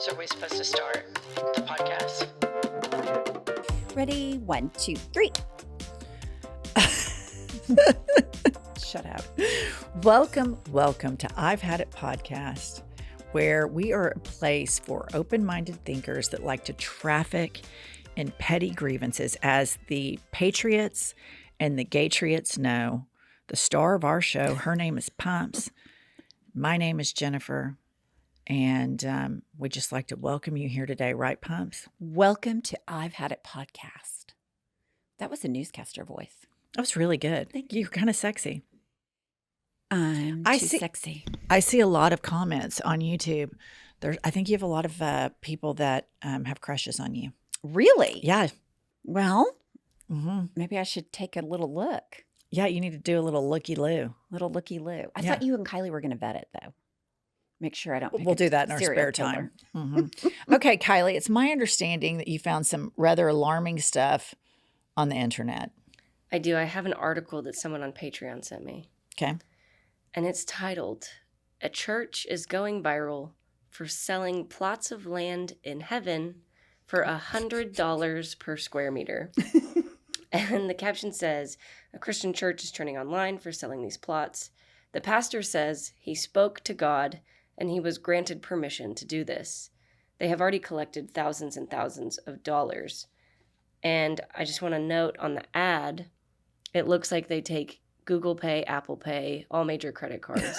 So are we supposed to start the podcast? Ready? 1, 2, 3. Shut up. Welcome to I've Had It podcast, where we are a place for open-minded thinkers that like to traffic in petty grievances. As the patriots and the gaytriots know, the star of our show, her name is Pumps. My name is Jennifer. And we'd just like to welcome you here today, right, Pumps? Welcome to I've Had It podcast. That was a newscaster voice. That was really good. Thank you. You're kind of sexy. I'm too sexy. I see a lot of comments on YouTube. I think you have a lot of people that have crushes on you. Really? Yeah. Well, maybe I should take a little look. Yeah, you need to do a little looky-loo. I thought you and Kylie were going to vet it, though. Make sure I don't pick We'll do that in our spare killer. time. Okay, Kylie, it's my understanding that you found some rather alarming stuff on the internet. I do. I have an article that someone on Patreon sent me. Okay. And it's titled, "A Church is Going Viral for Selling Plots of Land in Heaven for $100 per square meter." And the caption says, "A Christian church is turning online for selling these plots. The pastor says he spoke to God and he was granted permission to do this. They have already collected thousands and thousands of dollars." And I just want to note on the ad, it looks like they take Google Pay, Apple Pay, all major credit cards.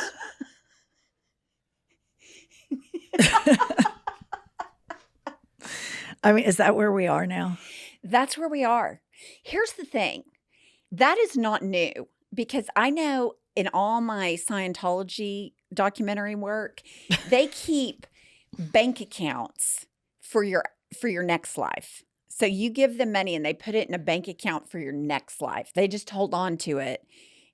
I mean, is that where we are now? That's where we are. Here's the thing. That is not new, because I know in all my Scientology documentary work, they keep bank accounts for your next life. So you give them money and they put it in a bank account for your next life. They just hold on to it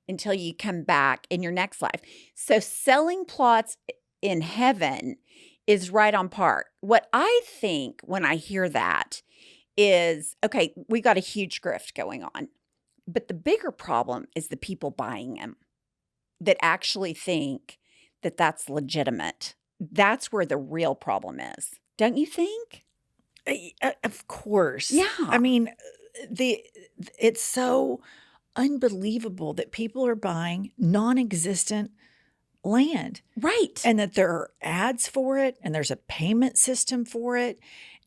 until you come back in your next life. So selling plots in heaven is right on par. What I think when I hear that is, okay, we got a huge grift going on. But the bigger problem is the people buying them that actually think that that's legitimate. That's where the real problem is. Don't you think? Of course. Yeah. I mean, it's so unbelievable that people are buying non-existent land. Right. And that there are ads for it, and there's a payment system for it,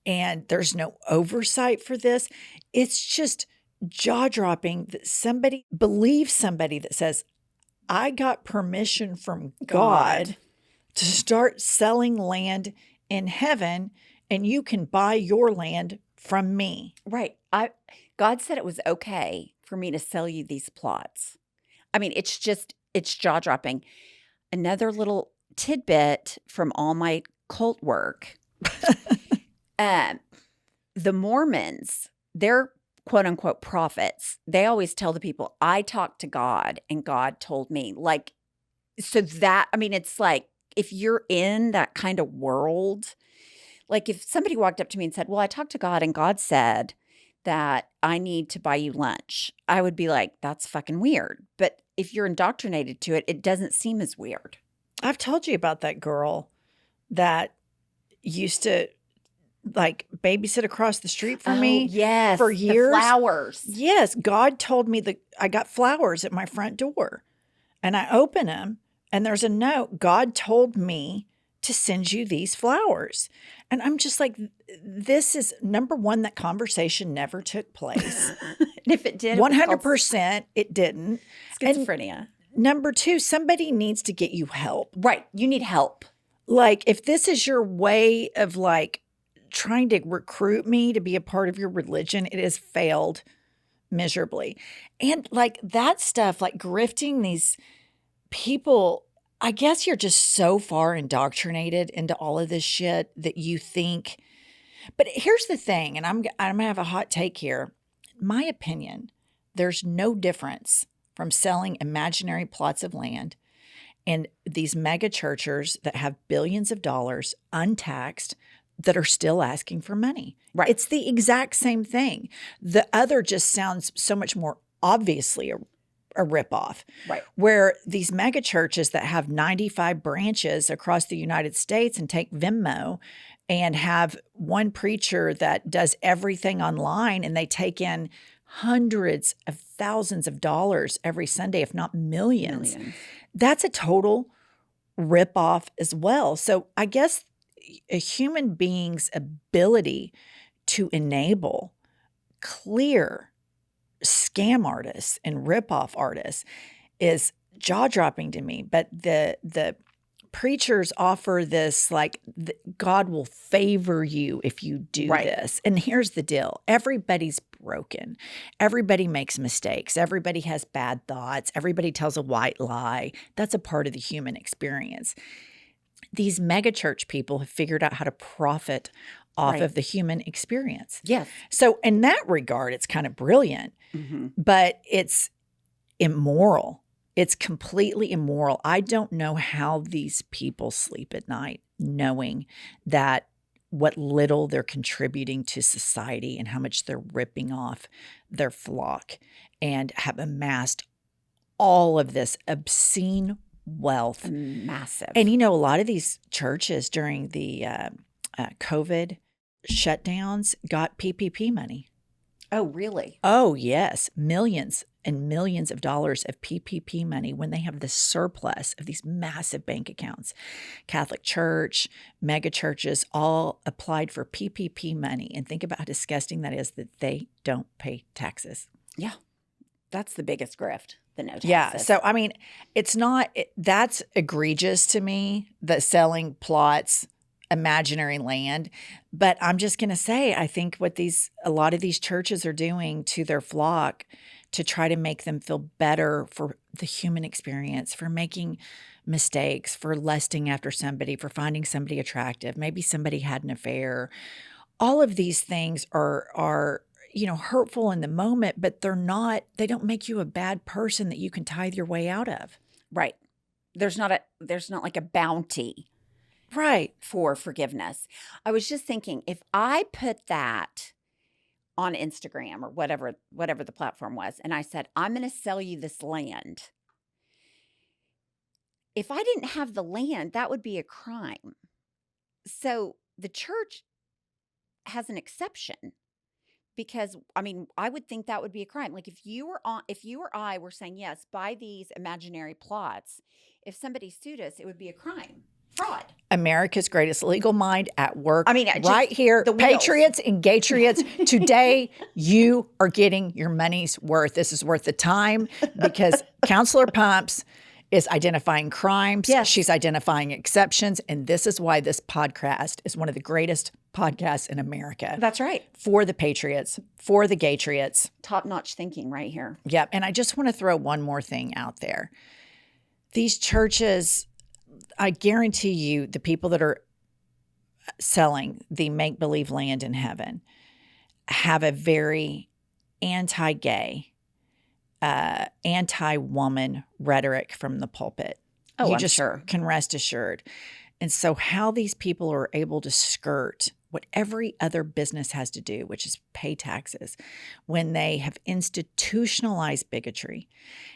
and there's no oversight for this. It's just jaw-dropping that somebody believes somebody that says, I got permission from God to start selling land in heaven, and you can buy your land from me. Right. God said it was okay for me to sell you these plots. I mean, it's jaw-dropping. Another little tidbit from all my cult work. The Mormons, they're quote unquote prophets. They always tell the people, I talked to God and God told me. Like, so that, I mean, it's like, if you're in that kind of world, like if somebody walked up to me and said, well, I talked to God and God said that I need to buy you lunch, I would be like, that's fucking weird. But if you're indoctrinated to it, it doesn't seem as weird. I've told you about that girl that used to like babysit across the street from me. Yes, for years. The flowers. Yes. God told me that I got flowers at my front door, and I open them and there's a note. God told me to send you these flowers. And I'm just like, this is number one, that conversation never took place. If it did, 100% it didn't. Schizophrenia. And number two, somebody needs to get you help. Right. You need help. Like, if this is your way of like trying to recruit me to be a part of your religion, it has failed miserably. And like that stuff, like grifting these people, I guess you're just so far indoctrinated into all of this shit that you think. But here's the thing, and I'm going to have a hot take here. In my opinion, there's no difference from selling imaginary plots of land and these mega churchers that have billions of dollars untaxed that are still asking for money. Right. It's the exact same thing. The other just sounds so much more obviously a ripoff. Right. Where these mega churches that have 95 branches across the United States and take Venmo and have one preacher that does everything online, and they take in hundreds of thousands of dollars every Sunday, if not millions. That's a total ripoff as well. So I guess a human being's ability to enable clear scam artists and ripoff artists is jaw-dropping to me. But the preachers offer this like God will favor you if you do this. And here's the deal. Everybody's broken. Everybody makes mistakes. Everybody has bad thoughts. Everybody tells a white lie. That's a part of the human experience. These megachurch people have figured out how to profit off of the human experience. Yes. So in that regard, it's kind of brilliant, but it's immoral. It's completely immoral. I don't know how these people sleep at night knowing that what little they're contributing to society and how much they're ripping off their flock and have amassed all of this obscene wealth. Massive. And you know, a lot of these churches during the COVID shutdowns got PPP money. Oh, really? Oh, yes. Millions and millions of dollars of PPP money when they have the surplus of these massive bank accounts. Catholic Church, mega churches all applied for PPP money. And think about how disgusting that is that they don't pay taxes. Yeah. That's the biggest grift, the no taxes. Yeah. So, I mean, it's not, that's egregious to me, that selling plots, imaginary land. But I'm just going to say, I think what a lot of these churches are doing to their flock to try to make them feel better for the human experience, for making mistakes, for lusting after somebody, for finding somebody attractive. Maybe somebody had an affair. All of these things are hurtful in the moment, but they don't make you a bad person that you can tithe your way out of. Right. There's not like a bounty. Right. For forgiveness. I was just thinking, if I put that on Instagram or whatever the platform was, and I said, I'm going to sell you this land. If I didn't have the land, that would be a crime. So the church has an exception because, I mean, I would think that would be a crime. Like if you or I were saying, yes, buy these imaginary plots, if somebody sued us, it would be a crime. Fraud. America's greatest legal mind at work. I mean, right here, the wheels. Patriots and Gatriots. Today, you are getting your money's worth. This is worth the time because Counselor Pumps is identifying crimes. Yes. She's identifying exceptions. And this is why this podcast is one of the greatest podcasts in America. That's right. For the Patriots, for the Gatriots. Top-notch thinking right here. Yep. And I just want to throw one more thing out there. These churches, I guarantee you, the people that are selling the make-believe land in heaven have a very anti-gay, anti-woman rhetoric from the pulpit. Oh, you I'm just sure. can rest assured. And so how these people are able to skirt what every other business has to do, which is pay taxes, when they have institutionalized bigotry.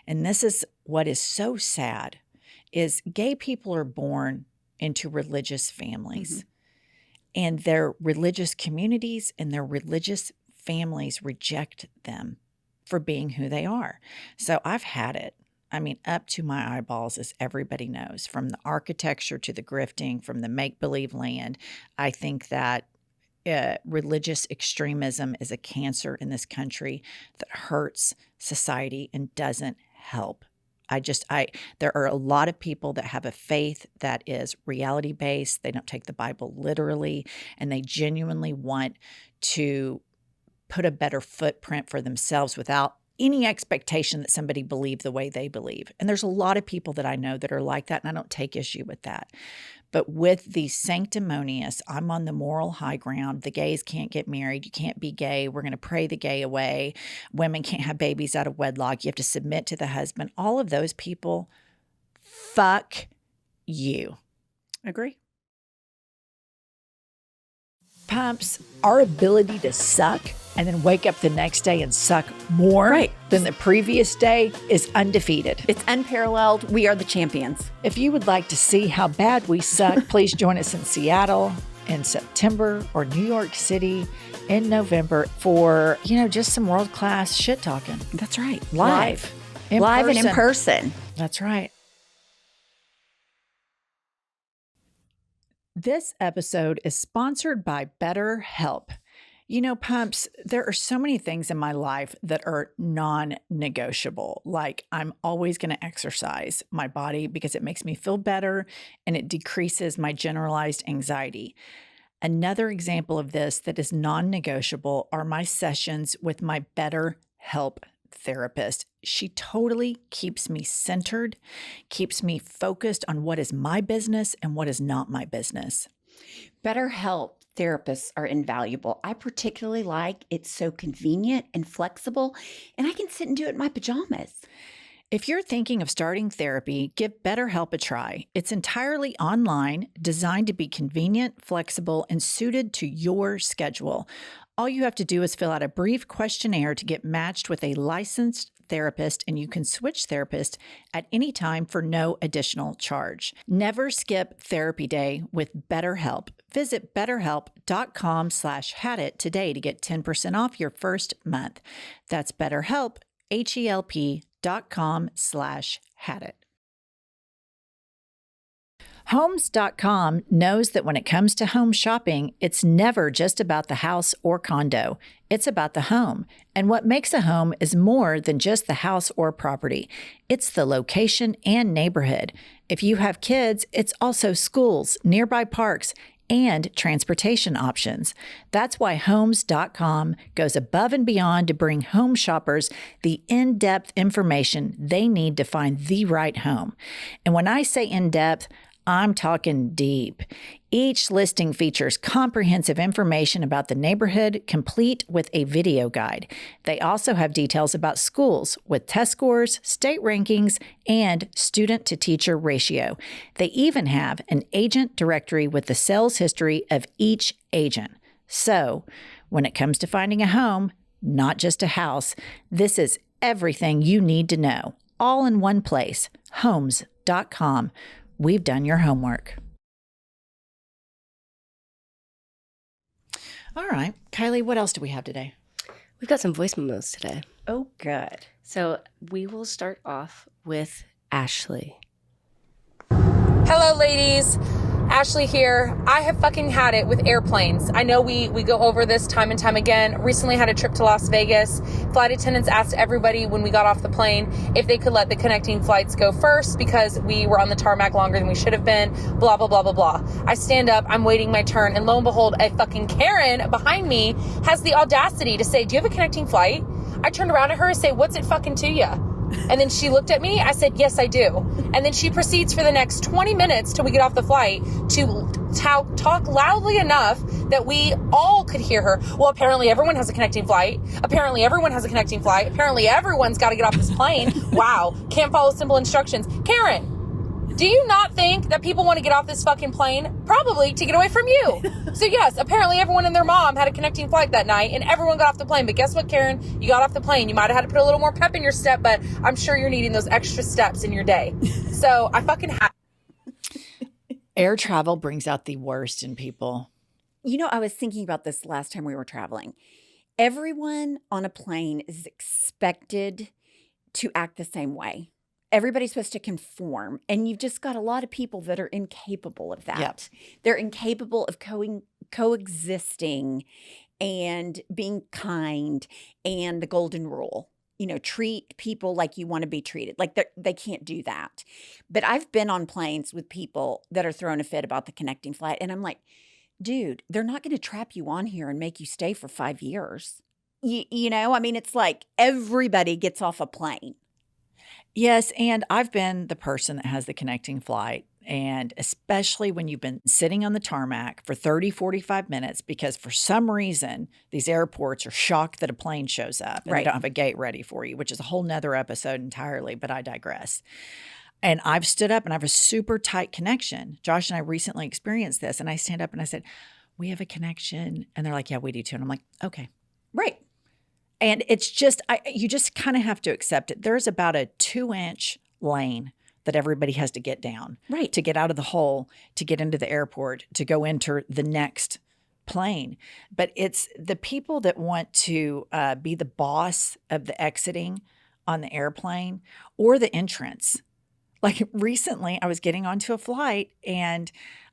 And this is what is so sad, is gay people are born into religious families. And their religious communities and their religious families reject them for being who they are. So I've had it. I mean, up to my eyeballs, as everybody knows, from the architecture to the grifting, from the make-believe land. I think that religious extremism is a cancer in this country that hurts society and doesn't help. There are a lot of people that have a faith that is reality-based. They don't take the Bible literally, and they genuinely want to put a better footprint for themselves without any expectation that somebody believe the way they believe. And there's a lot of people that I know that are like that, and I don't take issue with that. But with the sanctimonious, I'm on the moral high ground. The gays can't get married. You can't be gay. We're going to pray the gay away. Women can't have babies out of wedlock. You have to submit to the husband. All of those people, fuck you. Agree. Pumps, our ability to suck and then wake up the next day and suck more than the previous day is undefeated. It's unparalleled. We are the champions. If you would like to see how bad we suck, please join us in Seattle. in September or New York City in November for, just some world-class shit talking. That's right. Live And in person. That's right. This episode is sponsored by BetterHelp. Pumps, there are so many things in my life that are non-negotiable. Like I'm always going to exercise my body because it makes me feel better and it decreases my generalized anxiety. Another example of this that is non-negotiable are my sessions with my BetterHelp therapist. She totally keeps me centered, keeps me focused on what is my business and what is not my business. BetterHelp therapists are invaluable. I particularly like it's so convenient and flexible, and I can sit and do it in my pajamas. If you're thinking of starting therapy, give BetterHelp a try. It's entirely online, designed to be convenient, flexible, and suited to your schedule. All you have to do is fill out a brief questionnaire to get matched with a licensed therapist, and you can switch therapists at any time for no additional charge. Never skip therapy day with BetterHelp. Visit betterhelp.com/hadit today to get 10% off your first month. That's BetterHelp, HELP.com/hadit. Homes.com knows that when it comes to home shopping, it's never just about the house or condo. It's about the home. And what makes a home is more than just the house or property. It's the location and neighborhood. If you have kids, it's also schools, nearby parks, and transportation options. That's why Homes.com goes above and beyond to bring home shoppers the in-depth information they need to find the right home. And when I say in-depth, I'm talking deep. Each listing features comprehensive information about the neighborhood, complete with a video guide. They also have details about schools with test scores, state rankings, and student-to-teacher ratio. They even have an agent directory with the sales history of each agent. So, when it comes to finding a home, not just a house, this is everything you need to know, all in one place. Homes.com. We've done your homework. All right. Kylie, what else do we have today? We've got some voice memos today. Oh, good. So we will start off with Ashley. Hello, ladies. Ashley here. I have fucking had it with airplanes. I know we go over this time and time again. Recently had a trip to Las Vegas. Flight attendants asked everybody when we got off the plane if they could let the connecting flights go first because we were on the tarmac longer than we should have been, blah, blah, blah, blah, blah. I stand up, I'm waiting my turn, and lo and behold, a fucking Karen behind me has the audacity to say, "Do you have a connecting flight?" I turned around at her and say, "What's it fucking to ya?" And then she looked at me. I said, "Yes, I do." And then she proceeds for the next 20 minutes till we get off the flight to talk loudly enough that we all could hear her. Well, apparently everyone has a connecting flight. Apparently everyone has a connecting flight. Apparently everyone's got to get off this plane. Wow. Can't follow simple instructions. Karen, do you not think that people want to get off this fucking plane? Probably to get away from you. So yes, apparently everyone and their mom had a connecting flight that night and everyone got off the plane. But guess what, Karen? You got off the plane. You might have had to put a little more pep in your step, but I'm sure you're needing those extra steps in your day. So I fucking Air travel brings out the worst in people. I was thinking about this last time we were traveling. Everyone on a plane is expected to act the same way. Everybody's supposed to conform. And you've just got a lot of people that are incapable of that. Yep. They're incapable of coexisting and being kind and the golden rule. Treat people like you want to be treated. Like they can't do that. But I've been on planes with people that are throwing a fit about the connecting flight. And I'm like, dude, they're not going to trap you on here and make you stay for 5 years. It's like everybody gets off a plane. Yes, and I've been the person that has the connecting flight, and especially when you've been sitting on the tarmac for 30, 45 minutes because for some reason these airports are shocked that a plane shows up and Right. they don't have a gate ready for you, which is a whole nother episode entirely, but I digress. And I've stood up and I have a super tight connection. Josh and I recently experienced this, and I stand up and I said, "We have a connection." And they're like, "Yeah, we do too." And I'm like, "Okay." Right. And it's just, you just kind of have to accept it. There's about a 2-inch lane that everybody has to get down. Right. To get out of the hole, to get into the airport, to go enter the next plane. But it's the people that want to be the boss of the exiting on the airplane or the entrance. Like recently, I was getting onto a flight and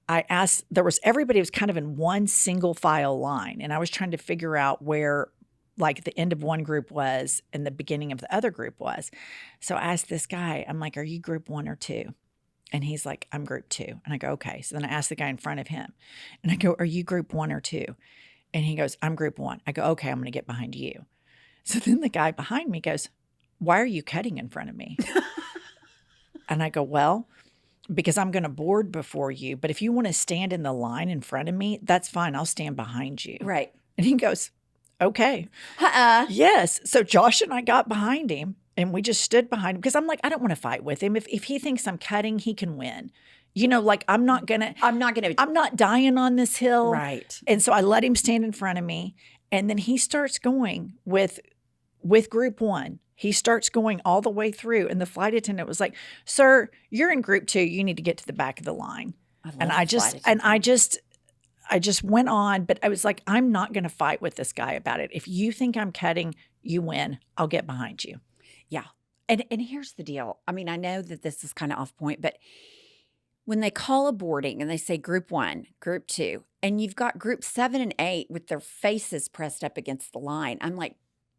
I asked, everybody was kind of in one single file line. And I was trying to figure out where like the end of one group was and the beginning of the other group was. So I asked this guy, I'm like, are you group 1 or 2? And he's like, I'm group 2. And I go, okay. So then I asked the guy in front of him and I go, are you group 1 or 2? And he goes, I'm group 1. I go, okay, I'm going to get behind you. So then the guy behind me goes, why are you cutting in front of me? And I go, well, because I'm going to board before you. But if you want to stand in the line in front of me, that's fine. I'll stand behind you. Right. And he goes, okay. Yes. So Josh and I got behind him and we just stood behind him because I'm like, I don't want to fight with him. If he thinks I'm cutting, he can win. You know, like I'm not dying on this hill. Right. And so I let him stand in front of me. And then he starts going with group 1. He starts going all the way through. And the flight attendant was like, sir, you're in group 2. You need to get to the back of the line. I just went on, but I was like, I'm not going to fight with this guy about it. If you think I'm cutting, you win. I'll get behind you. Yeah. And here's the deal. I mean, I know that this is kind of off point, but when they call a boarding and they say group 1, group 2, and you've got group 7 and 8 with their faces pressed up against the line, I'm like,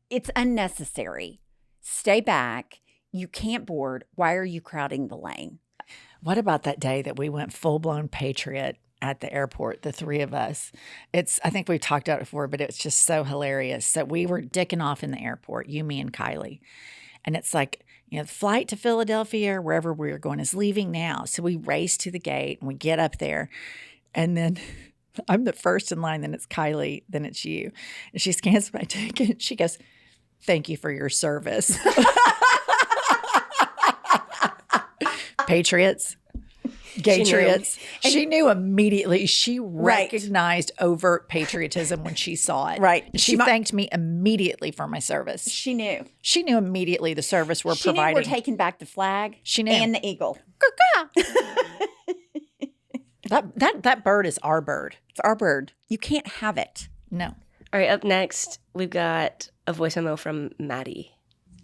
it's unnecessary. Stay back. You can't board. Why are you crowding the lane? What about that day that we went full-blown patriot at the airport, the 3 of us? I think we've talked about it before, but it's just so hilarious. So we were dicking off in the airport, you, me, and Kylie. And it's like, you know, the flight to Philadelphia or wherever we were going is leaving now. So we race to the gate and we get up there. And then I'm the first in line, then it's Kylie, then it's you. And she scans my ticket. She goes, thank you for your service. Patriots. Patriots. She knew immediately. She recognized overt patriotism when she saw it. Right. She thanked me immediately for my service. She knew. She knew immediately the service we're providing. She knew we're taking back the flag. She knew. And the eagle. That bird is our bird. It's our bird. You can't have it. No. All right, up next, we've got a voice memo from Maddie.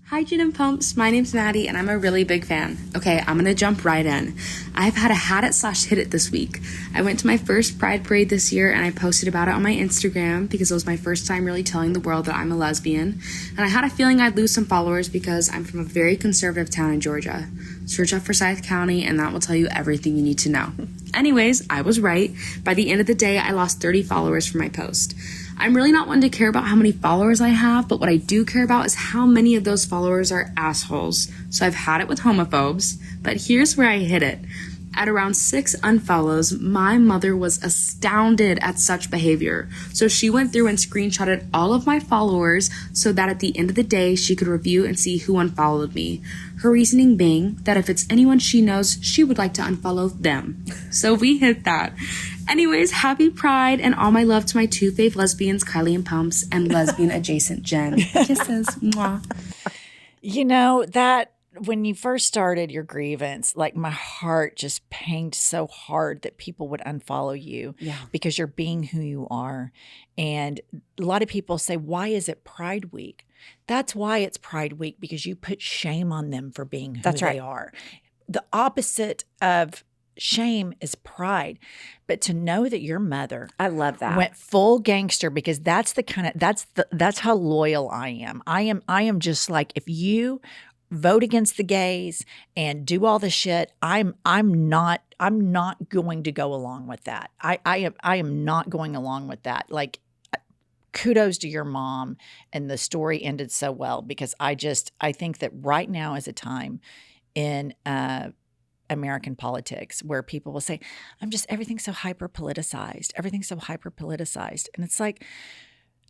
Hi, Gin and Pumps. My name's Maddie, and I'm a really big fan. Okay, I'm gonna jump right in. I've had a had it / hit it this week. I went to my first Pride Parade this year, and I posted about it on my Instagram because it was my first time really telling the world that I'm a lesbian. And I had a feeling I'd lose some followers because I'm from a very conservative town in Georgia. Search up Forsyth County, and that will tell you everything you need to know. Anyways, I was right. By the end of the day, I lost 30 followers from my post. I'm really not one to care about how many followers I have, but what I do care about is how many of those followers are assholes. So I've had it with homophobes, but here's where I hit it. At around 6 unfollows, my mother was astounded at such behavior. So she went through and screenshotted all of my followers so that at the end of the day, she could review and see who unfollowed me. Her reasoning being that if it's anyone she knows, she would like to unfollow them. So we hit that. Anyways, happy Pride and all my love to my 2 fave lesbians, Kylie and Pumps, and lesbian adjacent Jen. Kisses. Mwah. You know, that when you first started your grievance, like my heart just panged so hard that people would unfollow you because you're being who you are. And a lot of people say, why is it Pride Week? That's why it's Pride Week, because you put shame on them for being who they are. The opposite of shame is pride. But to know that your mother, I love that, went full gangster, because that's the kind of that's how loyal I am. I am just like, if you vote against the gays and do all the shit, I'm not going to go along with that. I am not going along with that. Like, kudos to your mom, and the story ended so well, because I think that right now is a time in American politics where people will say, everything's so hyper politicized. Everything's so hyper politicized. And it's like,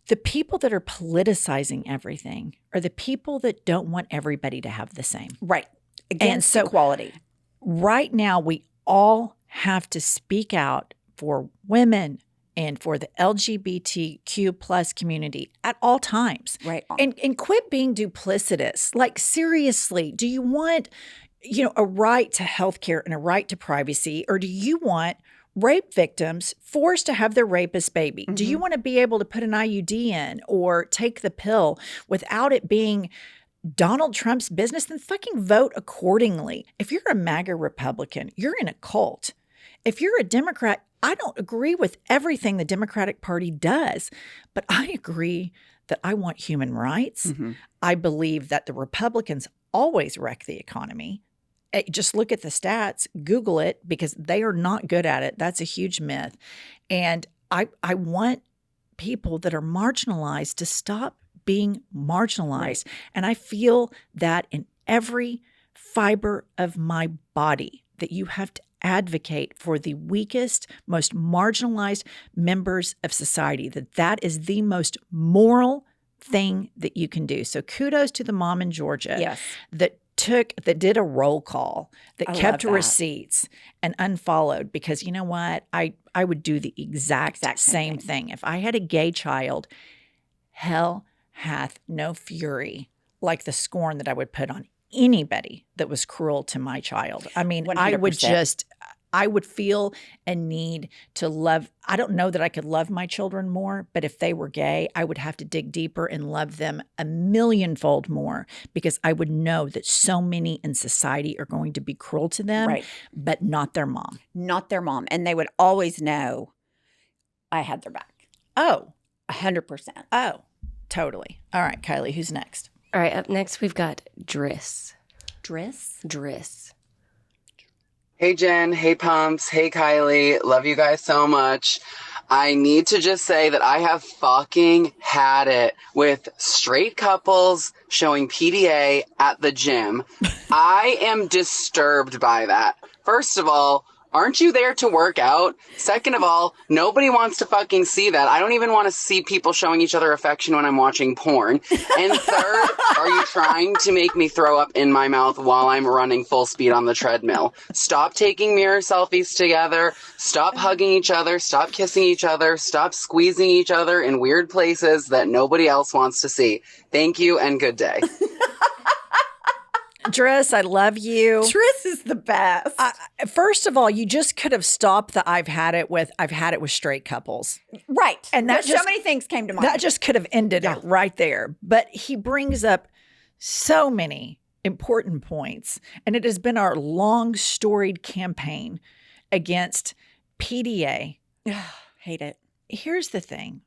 the people that are politicizing everything are the people that don't want everybody to have the same. Right. Against equality. Right now, we all have to speak out for women and for the LGBTQ plus community at all times. Right. And quit being duplicitous. Like, seriously, do you want a right to health care and a right to privacy? Or do you want rape victims forced to have their rapist baby? Do you want to be able to put an IUD in or take the pill without it being Donald Trump's business? Then fucking vote accordingly. If you're a MAGA Republican, you're in a cult. If you're a Democrat, I don't agree with everything the Democratic Party does, but I agree that I want human rights. I believe that the Republicans always wreck the economy. Just look at the stats, Google it, because they are not good at it. That's a huge myth. And I want people that are marginalized to stop being marginalized. Right. And I feel that in every fiber of my body, that you have to advocate for the weakest, most marginalized members of society, that is the most moral thing that you can do. So kudos to the mom in Georgia that did a roll call, that kept receipts and unfollowed, because you know what? I would do the exact same thing. If I had a gay child, hell hath no fury like the scorn that I would put on anybody that was cruel to my child. I mean, 100%. I would feel a need to love. I don't know that I could love my children more, but if they were gay, I would have to dig deeper and love them a millionfold more, because I would know that so many in society are going to be cruel to them, but not their mom. Not their mom. And they would always know I had their back. Oh, 100%. Oh, totally. All right, Kylie, who's next? All right, up next we've got Driss. Driss? Hey, Jen. Hey, Pumps. Hey, Kylie. Love you guys so much. I need to just say that I have fucking had it with straight couples showing PDA at the gym. I am disturbed by that. First of all, aren't you there to work out? Second of all, nobody wants to fucking see that. I don't even want to see people showing each other affection when I'm watching porn. And third, are you trying to make me throw up in my mouth while I'm running full speed on the treadmill? Stop taking mirror selfies together. Stop hugging each other. Stop kissing each other. Stop squeezing each other in weird places that nobody else wants to see. Thank you and good day. Driss, I love you. Driss is the best. First of all, you just could have stopped the I've had it with straight couples. Right. And that so many things came to mind. That just could have ended it right there. But he brings up so many important points. And it has been our long storied campaign against PDA. Hate it. Here's the thing.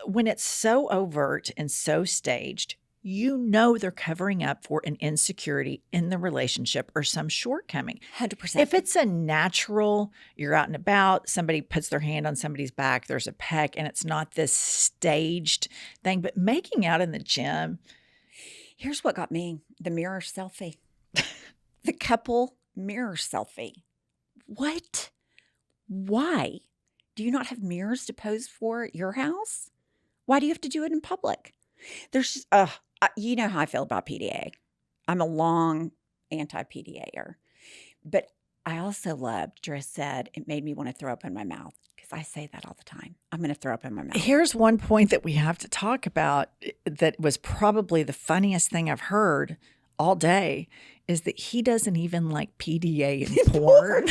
When it's so overt and so staged, you know they're covering up for an insecurity in the relationship or some shortcoming. 100%. If it's a natural, you're out and about, somebody puts their hand on somebody's back, there's a peck, and it's not this staged thing. But making out in the gym. Here's what got me. The mirror selfie. The couple mirror selfie. What? Why? Do you not have mirrors to pose for at your house? Why do you have to do it in public? There's, you know how I feel about PDA. I'm a long anti-PDAer. But I also loved, Driss said, it made me want to throw up in my mouth, because I say that all the time. I'm going to throw up in my mouth. Here's one point that we have to talk about that was probably the funniest thing I've heard all day, is that he doesn't even like PDA in porn.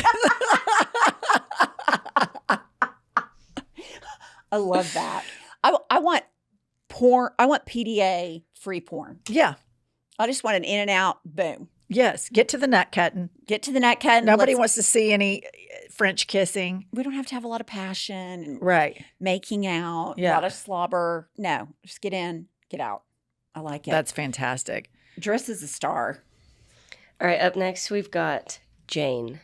I love that. I want porn. I want PDA free porn. Yeah. I just want an in and out, boom. Yes. Get to the nut cutting. Get to the nut cutting. Nobody wants to see any French kissing. We don't have to have a lot of passion. And right. Making out. A lot of slobber. No. Just get in, get out. I like it. That's fantastic. Driss is a star. All right, up next we've got Jane.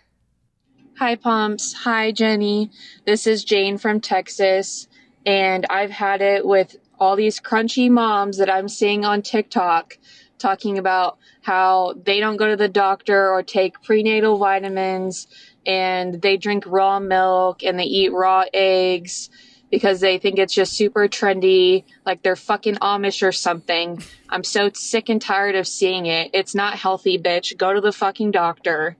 Hi, Pumps. Hi, Jenny. This is Jane from Texas. And I've had it with all these crunchy moms that I'm seeing on TikTok talking about how they don't go to the doctor or take prenatal vitamins, and they drink raw milk and they eat raw eggs because they think it's just super trendy, like they're fucking Amish or something. I'm so sick and tired of seeing it. It's not healthy, bitch. Go to the fucking doctor.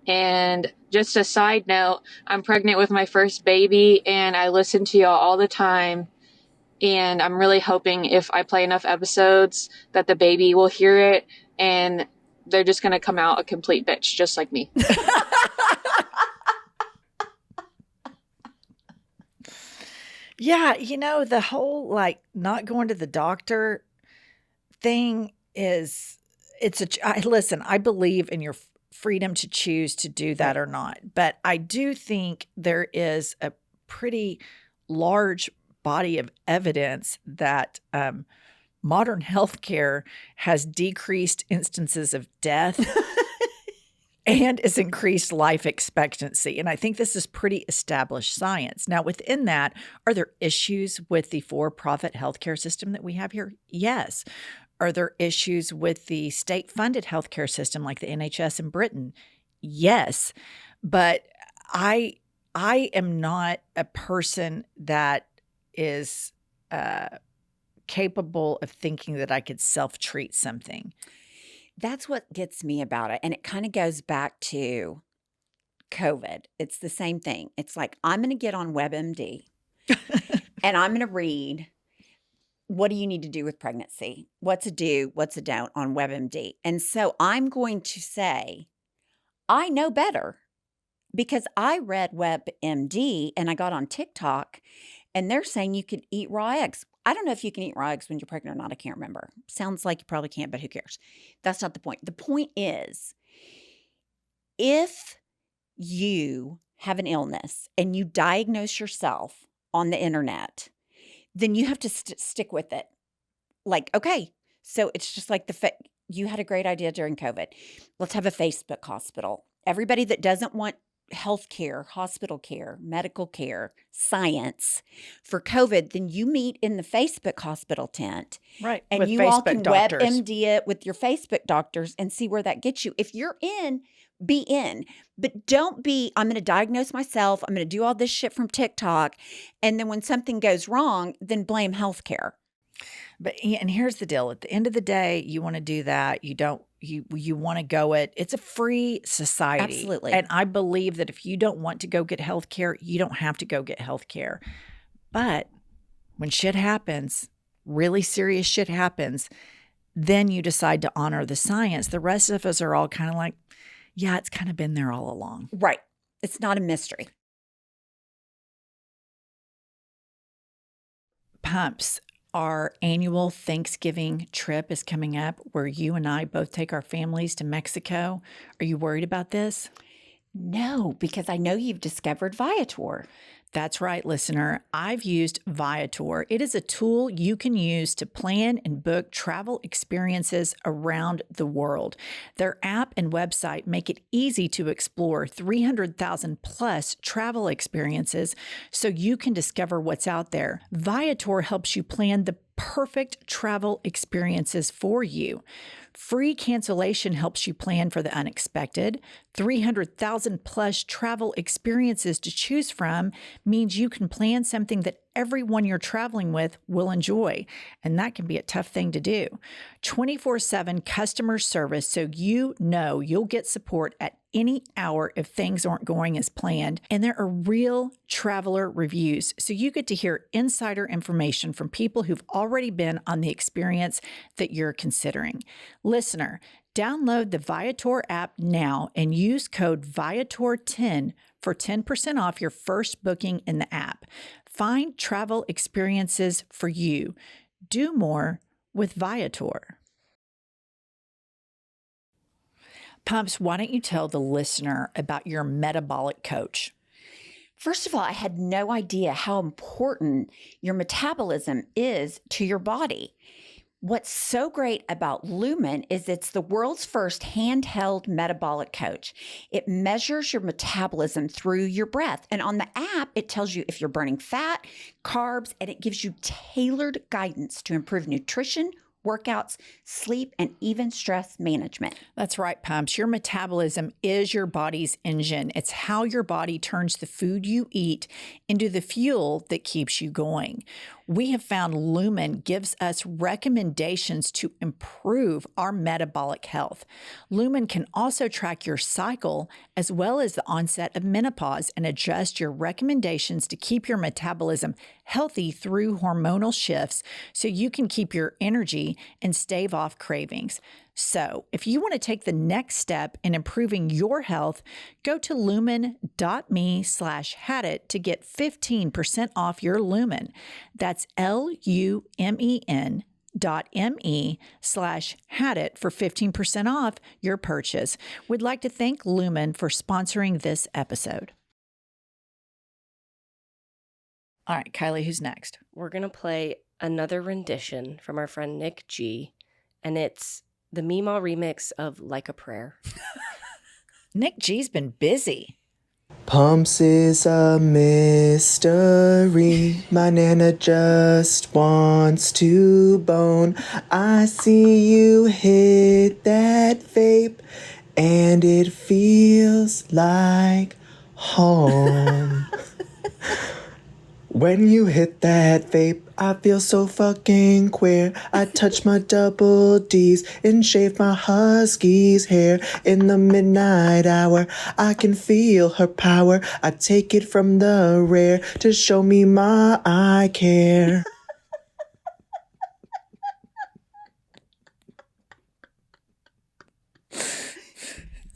And just a side note, I'm pregnant with my first baby, and I listen to y'all all the time. And I'm really hoping if I play enough episodes that the baby will hear it and they're just going to come out a complete bitch, just like me. Yeah, the whole like not going to the doctor thing is listen, I believe in your freedom to choose to do that or not. But I do think there is a pretty large body of evidence that modern healthcare has decreased instances of death and has increased life expectancy. And I think this is pretty established science. Now, within that, are there issues with the for-profit healthcare system that we have here? Yes. Are there issues with the state-funded healthcare system like the NHS in Britain? Yes. But I am not a person that is capable of thinking that I could self-treat something. That's what gets me about it. And it kind of goes back to COVID. It's the same thing. It's like, I'm going to get on WebMD and I'm going to read, what do you need to do with pregnancy? What's a do, what's a don't on WebMD? And so I'm going to say, I know better because I read WebMD and I got on TikTok and they're saying you can eat raw eggs. I don't know if you can eat raw eggs when you're pregnant or not. I can't remember. Sounds like you probably can't, but who cares? That's not the point. The point is, if you have an illness and you diagnose yourself on the internet, then you have to stick with it. Like, okay, so it's just like you had a great idea during COVID. Let's have a Facebook hospital. Everybody that doesn't want healthcare, hospital care, medical care, science for COVID, then you meet in the Facebook hospital tent. Right. And with you Facebook all can doctors. WebMD it with your Facebook doctors and see where that gets you. If you're in, be in. But don't be, I'm going to diagnose myself. I'm going to do all this shit from TikTok. And then when something goes wrong, then blame healthcare. And here's the deal. At the end of the day, you want to do that. You want to go it. It's a free society. Absolutely. And I believe that if you don't want to go get health care, you don't have to go get health care. But when shit happens, really serious shit happens, then you decide to honor the science. The rest of us are all kind of like, yeah, it's kind of been there all along. Right. It's not a mystery. Pumps. Our annual Thanksgiving trip is coming up where you and I both take our families to Mexico. Are you worried about this? No, because I know you've discovered Viator. That's right, listener. I've used Viator. It is a tool you can use to plan and book travel experiences around the world. Their app and website make it easy to explore 300,000 plus travel experiences so you can discover what's out there. Viator helps you plan the perfect travel experiences for you. Free cancellation helps you plan for the unexpected. 300,000 plus travel experiences to choose from means you can plan something that everyone you're traveling with will enjoy. And that can be a tough thing to do. 24/7 customer service, so you know you'll get support at any hour if things aren't going as planned. And there are real traveler reviews, so you get to hear insider information from people who've already been on the experience that you're considering. Listener, download the Viator app now and use code Viator10 for 10% off your first booking in the app. Find travel experiences for you. Do more with Viator. Pumps, why don't you tell the listener about your metabolic coach? First of all, I had no idea how important your metabolism is to your body. What's so great about Lumen is it's the world's first handheld metabolic coach. It measures your metabolism through your breath. And on the app, it tells you if you're burning fat, carbs, and it gives you tailored guidance to improve nutrition, workouts, sleep, and even stress management. That's right, Pumps. Your metabolism is your body's engine. It's how your body turns the food you eat into the fuel that keeps you going. We have found Lumen gives us recommendations to improve our metabolic health. Lumen can also track your cycle as well as the onset of menopause and adjust your recommendations to keep your metabolism healthy through hormonal shifts so you can keep your energy energy and stave off cravings. So if you want to take the next step in improving your health, go to lumen.me/hadit to get 15% off your Lumen. That's LUMEN.me/hadit for 15% off your purchase. We'd like to thank Lumen for sponsoring this episode. All right, Kylie, who's next? We're going to play another rendition from our friend Nick G, and it's the Memaw remix of Like a Prayer. Nick G's been busy. Pumps is a mystery. My nana just wants to bone. I see you hit that vape, and it feels like home. When you hit that vape, I feel so fucking queer. I touch my double D's and shave my husky's hair. In the midnight hour, I can feel her power. I take it from the rare to show me I care.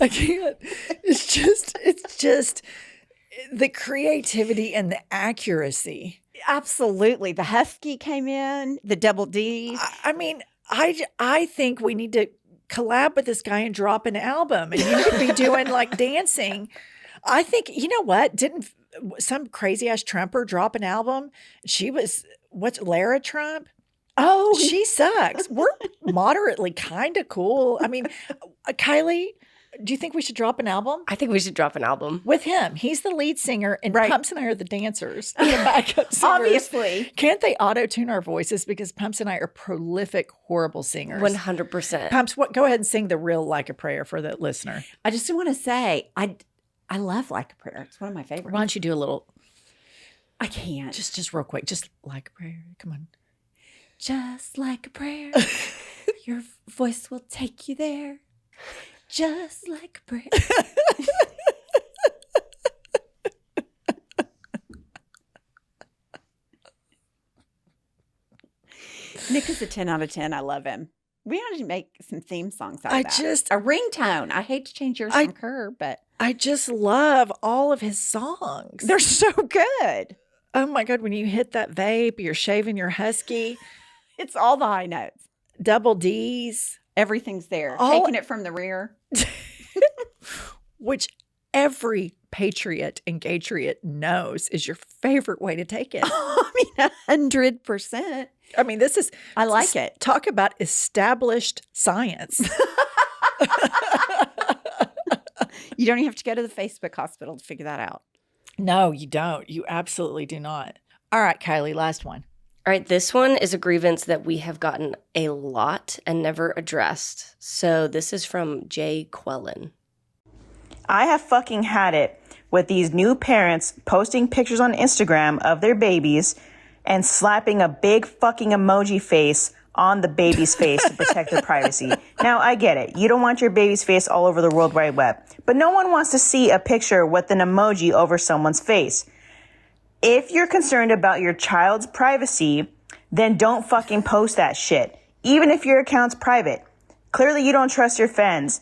I can't. It's just the creativity and the accuracy. Absolutely. The husky came in, the double D. I mean, I think we need to collab with this guy and drop an album, and you could be doing like dancing. I think, you know what? Didn't some crazy ass Trumper drop an album? She was, Lara Trump? Oh, She sucks. We're moderately kind of cool. I mean, Kylie, do you think we should drop an album? I think we should drop an album. With him. He's the lead singer, and Right. Pumps and I are the dancers and the backup singers. obviously. Can't they auto-tune our voices? Because Pumps and I are prolific, horrible singers. 100%. Pumps, go ahead and sing the real Like a Prayer for the listener. I just want to say, I love Like a Prayer. It's one of my favorites. Why don't you do a little, I can't. just real quick, just Like a Prayer. Come on. Just like a prayer, your voice will take you there. Just like a prayer. Nick is a 10 out of 10. I love him. We ought to make some theme songs out of that. A ringtone. I hate to change yours from Kerr, but I just love all of his songs. they're so good. Oh my God, when you hit that vape, you're shaving your husky, It's all the high notes. double D's, Everything's there. All- Taking it from the rear. which every patriot and gatriot knows is your favorite way to take it. I mean, 100%. I mean, this is, I like it. talk about established science. You don't even have to go to the Facebook hospital to figure that out. No, you don't. You absolutely do not. All right, Kylie, last one. All right, this one is a grievance that we have gotten a lot and never addressed. So this is from Jay Quellen. I have fucking had it with these new parents posting pictures on Instagram of their babies and slapping a big fucking emoji face on the baby's face to protect their privacy. Now, I get it. You don't want your baby's face all over the World Wide Web, but no one wants to see a picture with an emoji over someone's face. If you're concerned about your child's privacy, then don't fucking post that shit, even if your account's private. Clearly, you don't trust your fans.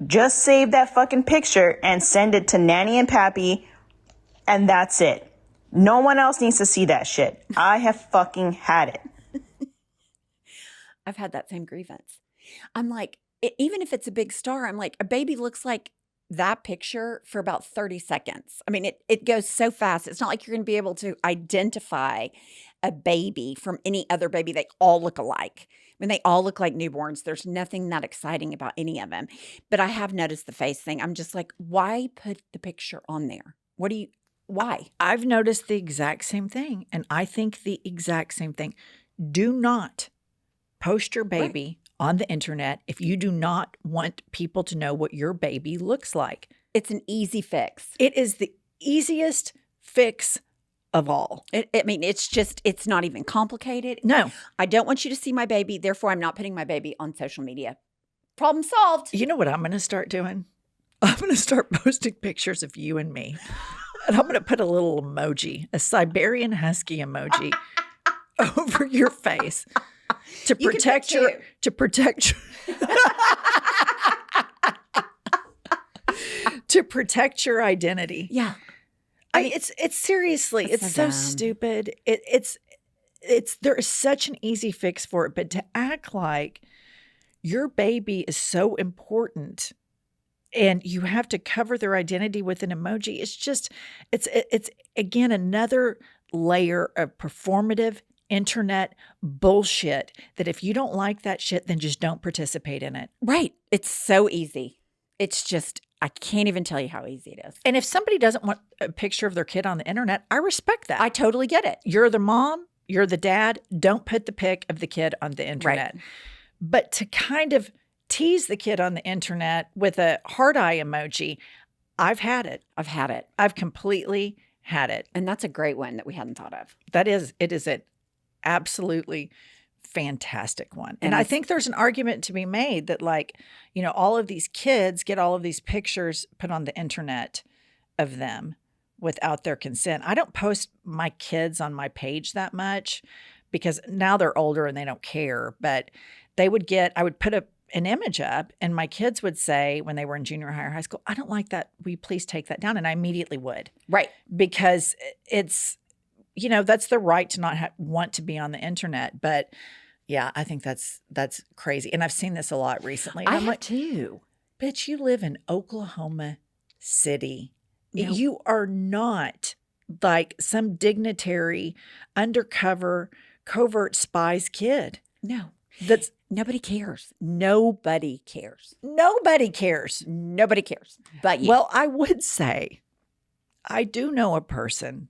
Just save that fucking picture and send it to Nanny and Pappy, and that's it. No one else needs to see that shit. I have fucking had it. I've had that same grievance. I'm like, even if it's a big star, I'm like, a baby looks like that picture for about 30 seconds. I mean, it goes so fast. It's not like you're going to be able to identify a baby from any other baby. They all look alike. I mean, they all look like newborns. There's nothing that exciting about any of them. But I have noticed the face thing. I'm just like, why put the picture on there? Why? I've noticed the exact same thing, and I think the exact same thing. Do not post your baby on the internet if you do not want people to know what your baby looks like. It's an easy fix. It is the easiest fix of all. It's not even complicated. No. I don't want you to see my baby. Therefore, I'm not putting my baby on social media. Problem solved. You know what I'm going to start doing? I'm going to start posting pictures of you and me. And I'm going to put a little emoji, a Siberian Husky emoji over your face. to You can protect pick your two. to protect to protect your identity. Yeah. It's seriously, It's it's so so dumb. stupid. It's there is such an easy fix for it, but to act like your baby is so important and you have to cover their identity with an emoji, it's again another layer of performative internet bullshit that if you don't like that shit, then just don't participate in it. Right. It's so easy. It's just, I can't even tell you how easy it is. And if somebody doesn't want a picture of their kid on the internet, I respect that. I totally get it. You're the mom, you're the dad, don't put the pic of the kid on the internet. But to kind of tease the kid on the internet with a heart eye emoji, I've had it. I've had it. I've completely had it. And that's a great one that we hadn't thought of. It is an absolutely fantastic one. And I think there's an argument to be made that, like, you know, all of these kids get all of these pictures put on the internet of them without their consent. I don't post my kids on my page that much because now they're older and they don't care, but I would put an image up and my kids would say when they were in junior high or high school, I don't like that. Will you please take that down? And I immediately would. Right. Because it's, you know, that's the right to not want to be on the internet. But yeah, I think that's crazy. And I've seen this a lot recently. I I'm have like, too. bitch, you live in Oklahoma City. No. You are not like some dignitary, undercover, covert spy's kid. No. That's Nobody cares. Nobody cares. nobody cares. Nobody cares. But you. Well, I would say I do know a person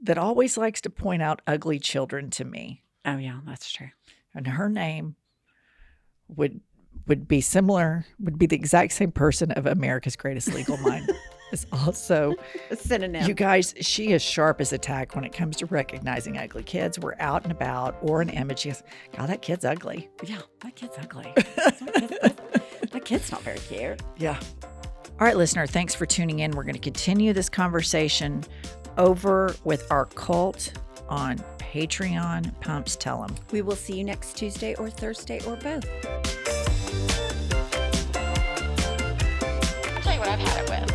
that always likes to point out ugly children to me. Oh, yeah, that's true. And her name would be similar, would be the exact same person of America's Greatest Legal Mind. Is also A synonym. You guys, she is sharp as a tack when it comes to recognizing ugly kids. We're out and about or an image. She goes, God, that kid's ugly. Yeah, that kid's ugly. That kid's not very cute. Yeah. All right, listener, thanks for tuning in. We're going to continue this conversation over with our cult on Patreon. Pumps, tell them. We will see you next Tuesday or Thursday or both. I'll tell you what I've had it with.